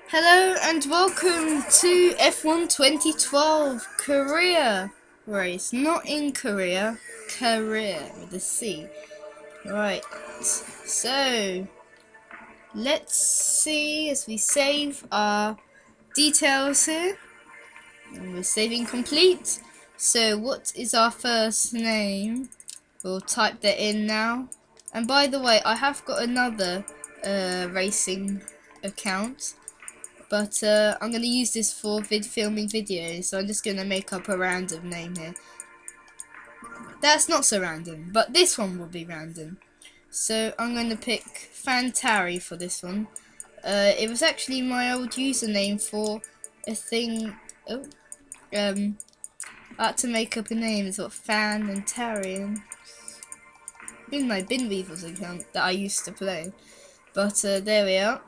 Hello and welcome to F1 2012 Korea race. Not in Korea, Korea with a C. Right, so let's see as we save our details here. And we're saving complete. So what is our first name? We'll type that in now. And by the way, I have got another racing account. But I'm going to use this for filming videos, so I'm just going to make up a random name here. That's not so random, but this one will be random. So I'm going to pick Fantari for this one. It was actually my old username for a thing. I had to make up a name. It's what Fan and Tarian. In my Bin Weevils account that I used to play. But there we are.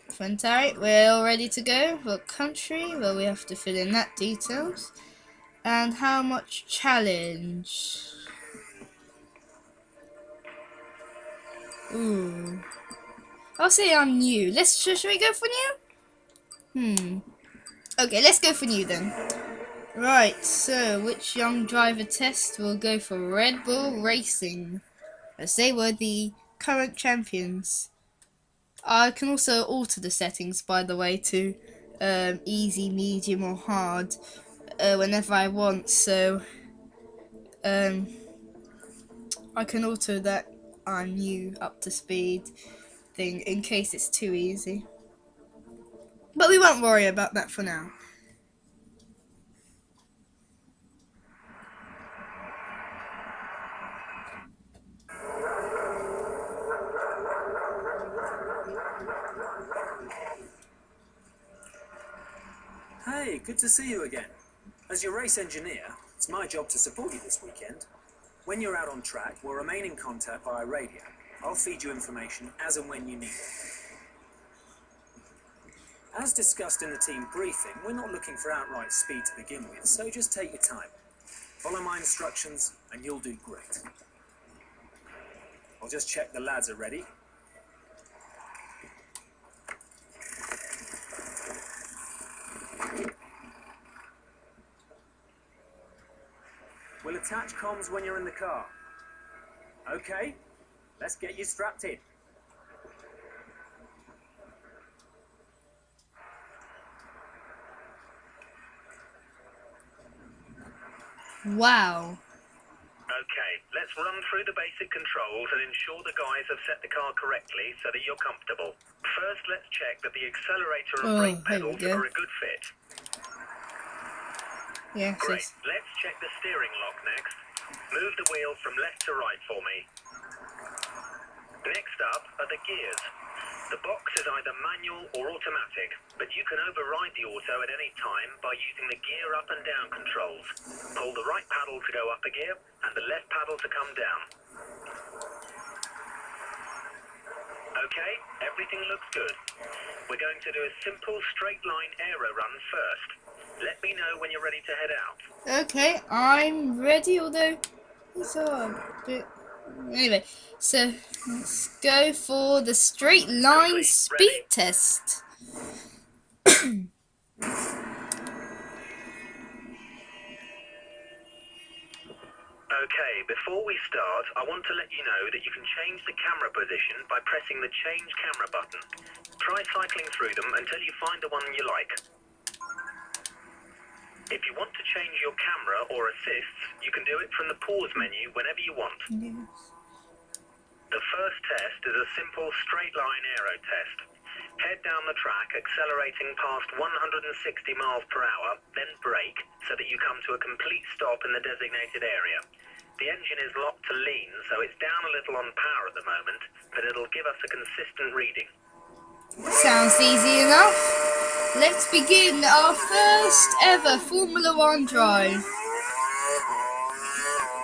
Fantastic, we're all ready to go. What country? Well, we have to fill in that details. And how much challenge? Ooh. I'll say I'm new. Should we go for new? Okay, let's go for new then. Right, so which young driver test will go for Red Bull Racing? As they were the current champions. I can also alter the settings, by the way, to easy, medium, or hard whenever I want. So I can alter that I'm new, up to speed thing in case it's too easy. But we won't worry about that for now. Hey, good to see you again. As your race engineer, it's my job to support you this weekend. When you're out on track, we'll remain in contact via radio. I'll feed you information as and when you need it. As discussed in the team briefing, we're not looking for outright speed to begin with, so just take your time. Follow my instructions and you'll do great. I'll just check the lads are ready. We'll attach comms when you're in the car. Okay, let's get you strapped in. Wow. Okay, let's run through the basic controls and ensure the guys have set the car correctly so that you're comfortable. First, let's check that the accelerator and brake pedals are a good fit. Yeah, great. Let's check the steering lock next. Move the wheel from left to right for me. Next up are the gears. The box is either manual or automatic, but you can override the auto at any time by using the gear up and down controls. Pull the right paddle to go up a gear and the left paddle to come down. Okay, everything looks good. We're going to do a simple straight line aero run first. Let me know when you're ready to head out. Okay, I'm ready, although it's a bit... Anyway, so let's go for the straight line speed test. Okay, before we start, I want to let you know that you can change the camera position by pressing the change camera button. Try cycling through them until you find the one you like. If you want to change your camera or assists, you can do it from the pause menu whenever you want. Yes. The first test is a simple straight line aero test. Head down the track, accelerating past 160 miles per hour, then brake so that you come to a complete stop in the designated area. The engine is locked to lean, so it's down a little on power at the moment, but it'll give us a consistent reading. Sounds easy enough. Let's begin our first ever Formula One drive.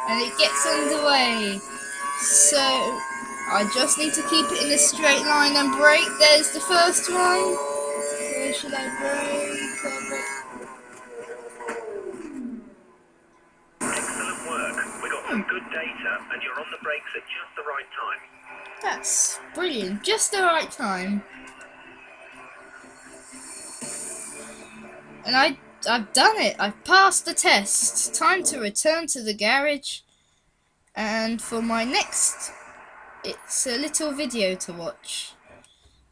And it gets underway. So, I just need to keep it in a straight line and brake. There's the first one. Where should I brake? Excellent work. We got some good data and you're on the brakes at just the right time. That's brilliant. Just the right time. And I've done it. I've passed the test. Time to return to the garage. And for my next, it's a little video to watch.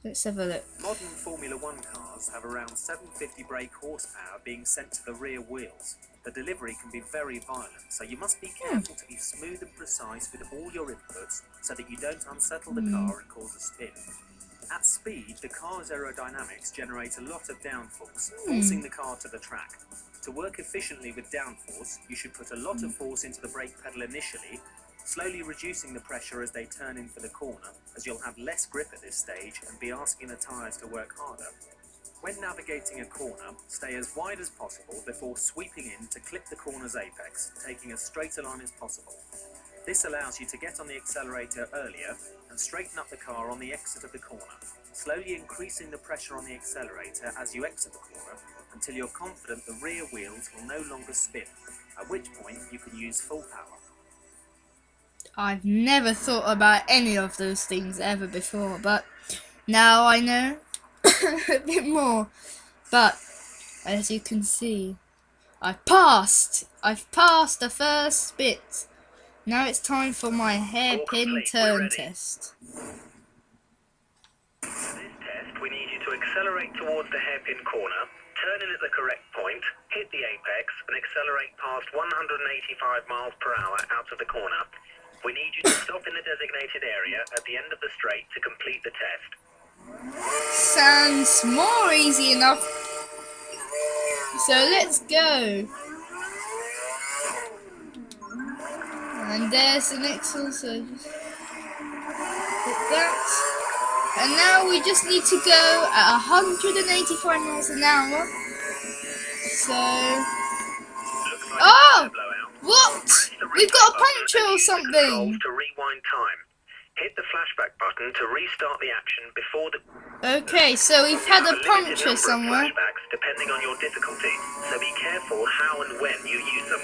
Let's have a look. Modern Formula One cars have around 750 brake horsepower being sent to the rear wheels. The delivery can be very violent, so you must be careful to be smooth and precise with all your inputs so that you don't unsettle the car and cause a spin. At speed, the car's aerodynamics generate a lot of downforce, forcing the car to the track. To work efficiently with downforce, you should put a lot of force into the brake pedal initially, slowly reducing the pressure as they turn in for the corner, as you'll have less grip at this stage and be asking the tyres to work harder. When navigating a corner, stay as wide as possible before sweeping in to clip the corner's apex, taking as straight a line as possible. This allows you to get on the accelerator earlier and straighten up the car on the exit of the corner, slowly increasing the pressure on the accelerator as you exit the corner until you're confident the rear wheels will no longer spin, at which point you can use full power. I've never thought about any of those things ever before, but now I know a bit more. But as you can see, I've passed the first bit. Now it's time for my hairpin turn test. For this test, we need you to accelerate towards the hairpin corner, turn in at the correct point, hit the apex, and accelerate past 185 miles per hour out of the corner. We need you to stop in the designated area at the end of the straight to complete the test. Sounds more easy enough. So let's go. And there's the next one, so just hit that. And now we just need to go at 185 miles an hour. So... Oh! What? We've got a puncture or something! To rewind time. Hit the flashback button to restart the action before the... Okay, so we've had a puncture somewhere. Flashbacks depending on your difficulty, so be careful how and when you use them.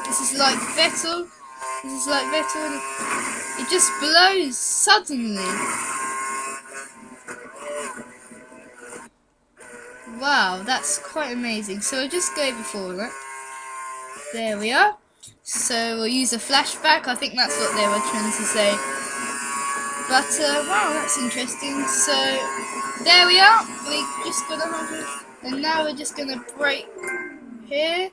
This is like Vettel. This is like Vettel. And it just blows suddenly. Wow, that's quite amazing. So we'll just go before that. There we are. So we'll use a flashback. I think that's what they were trying to say. But wow, that's interesting. So there we are. We just got 100, and now we're just gonna brake here.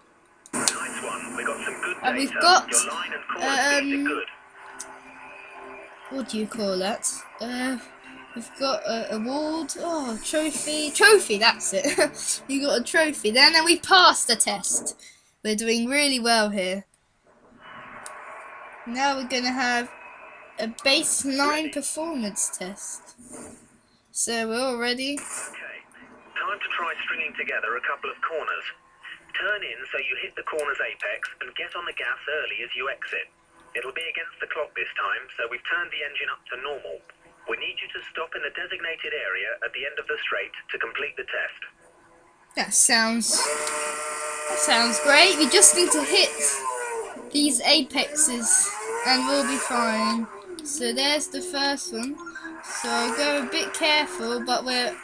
Nice one. We got some good data. And we've got your line and corner speeds are good. what do you call that? We've got a award. Oh, trophy. That's it. You got a trophy then, and we passed the test. We're doing really well here. Now we're gonna have a baseline performance test. So we're all ready. Okay. Time to try stringing together a couple of corners. Turn in so you hit the corner's apex and get on the gas early as you exit. It'll be against the clock this time, so we've turned the engine up to normal. We need you to stop in the designated area at the end of the straight to complete the test. That sounds great. We just need to hit these apexes and we'll be fine. So there's the first one. So I'll go a bit careful, but we're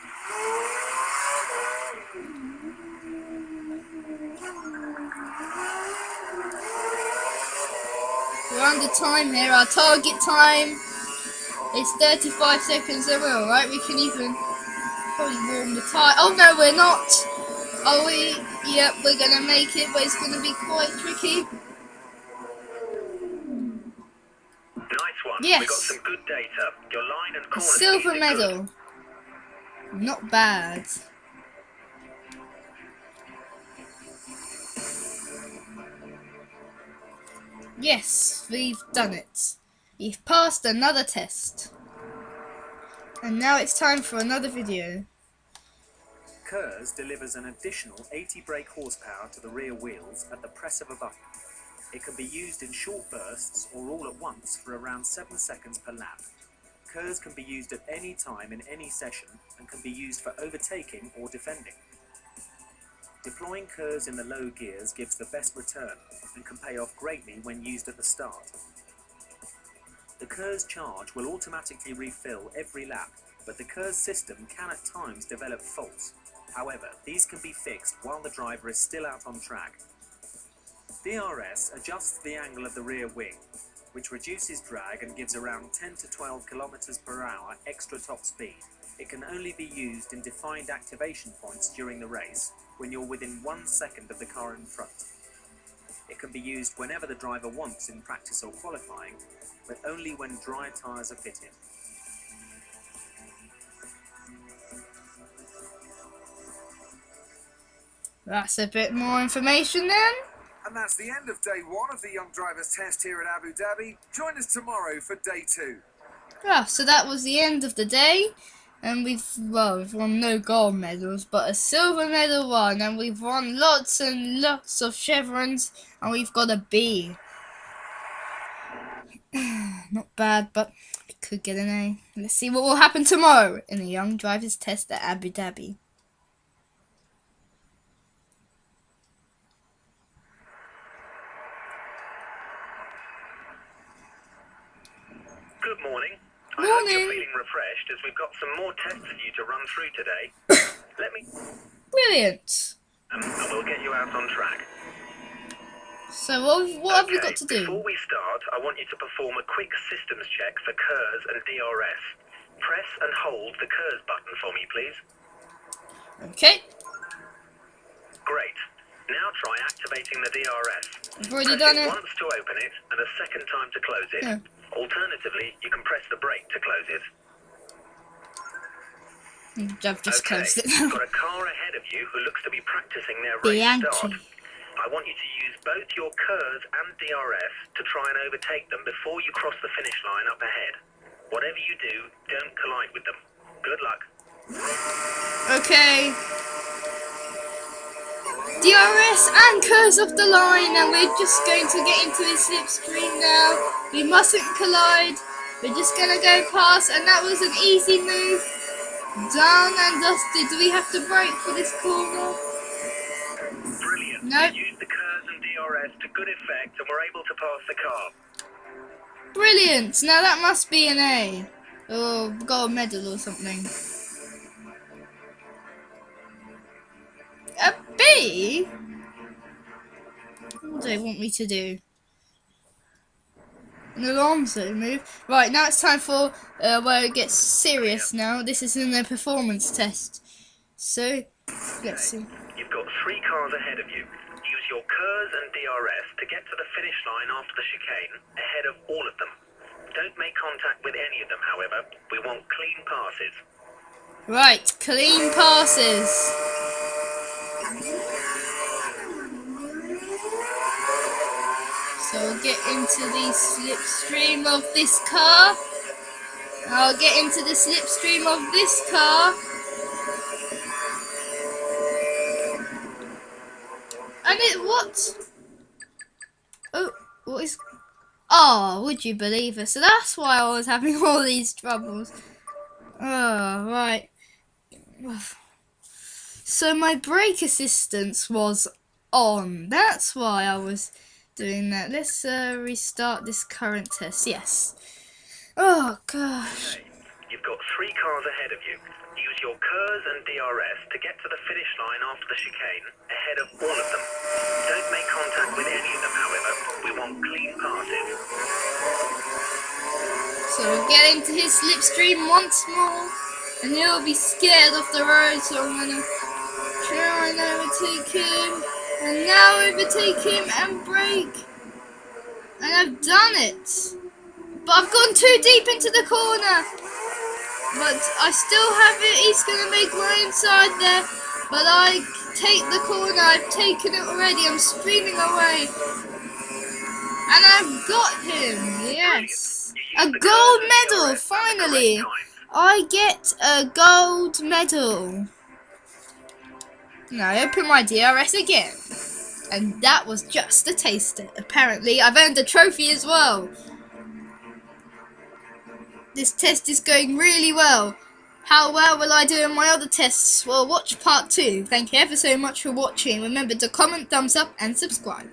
under time here. Our target time is 35 seconds, so we're alright. We can even probably warm the tire. Oh no, we're not. Are we? Yep, we're gonna make it, but it's gonna be quite tricky. Nice one. Yes. We got some good data. Your line and A corner silver speeds are good. medal. Not bad. Yes, we've done it. We've passed another test. And now it's time for another video. KERS delivers an additional 80 brake horsepower to the rear wheels at the press of a button. It can be used in short bursts or all at once for around 7 seconds per lap. KERS can be used at any time in any session and can be used for overtaking or defending. Deploying KERS in the low gears gives the best return and can pay off greatly when used at the start. The KERS charge will automatically refill every lap, but the KERS system can at times develop faults. However, these can be fixed while the driver is still out on track. DRS adjusts the angle of the rear wing, which reduces drag and gives around 10 to 12 kilometers per hour extra top speed. It can only be used in defined activation points during the race, when you're within 1 second of the car in front. It can be used whenever the driver wants in practice or qualifying, but only when dry tyres are fitted. That's a bit more information then. And that's the end of day 1 of the Young Drivers Test here at Abu Dhabi. Join us tomorrow for day 2. Yeah, so that was the end of the day. And we've won no gold medals, but a silver medal won. And we've won lots and lots of chevrons. And we've got a B. Not bad, but we could get an A. Let's see what will happen tomorrow in the Young Drivers Test at Abu Dhabi. Good morning. I hope you're feeling refreshed as we've got some more tests for you to run through today. Let me... Brilliant. and we'll get you out on track. So what have we got to do? Before we start, I want you to perform a quick systems check for KERS and DRS. Press and hold the KERS button for me, please. Okay. Great. Now try activating the DRS. I've already Press done it it. once to open it and a second time to close it. Yeah. Alternatively, you can press the brake to close it. I've just Okay, closed it you've now. got a car ahead of you who looks to be practicing their race start. Bianchi. I want you to use both your KERS and DRS to try and overtake them before you cross the finish line up ahead. Whatever you do, don't collide with them. Good luck. Okay. DRS and KERS off the line, and we're just going to get into the slipstream now. We mustn't collide. We're just going to go past, and that was an easy move. Done and dusted. Do we have to brake for this corner? Brilliant. Nope. You used the KERS and DRS to good effect and were able to pass the car. Brilliant. Now that must be an A. Or gold medal or something. A B? What do they want me to do? An Alonso move. Right, now it's time for where it gets serious now. This is in the performance test. So, let's see. You've got 3 cars ahead of you. Use your KERS and DRS to get to the finish line after the chicane, ahead of all of them. Don't make contact with any of them, however. We want clean passes. Right, clean passes. So we'll get into the slipstream of this car. I'll get into the slipstream of this car. And it what? Oh, what is? Oh, would you believe it? So that's why I was having all these troubles. Oh, right. So my brake assistance was on. That's why I was doing that. Let's restart this current test. Yes. Oh gosh. Okay. You've got 3 cars ahead of you. Use your KERS and DRS to get to the finish line after the chicane, ahead of all of them. Don't make contact with any of them, however. We want clean passes. So we'll get into his slipstream once more, and he'll be scared of the road. So I'm gonna try and overtake him, and now overtake him and brake. And I've done it, but I've gone too deep into the corner. But I still have it. He's gonna make my inside there. But I take the corner. I've taken it already. I'm streaming away. And I've got him. Yes. A gold medal. Finally. I get a gold medal. Now I open my DRS again. And that was just a taster. Apparently I've earned a trophy as well. This test is going really well. How well will I do in my other tests? Well, watch part 2. Thank you ever so much for watching. Remember to comment, thumbs up and subscribe.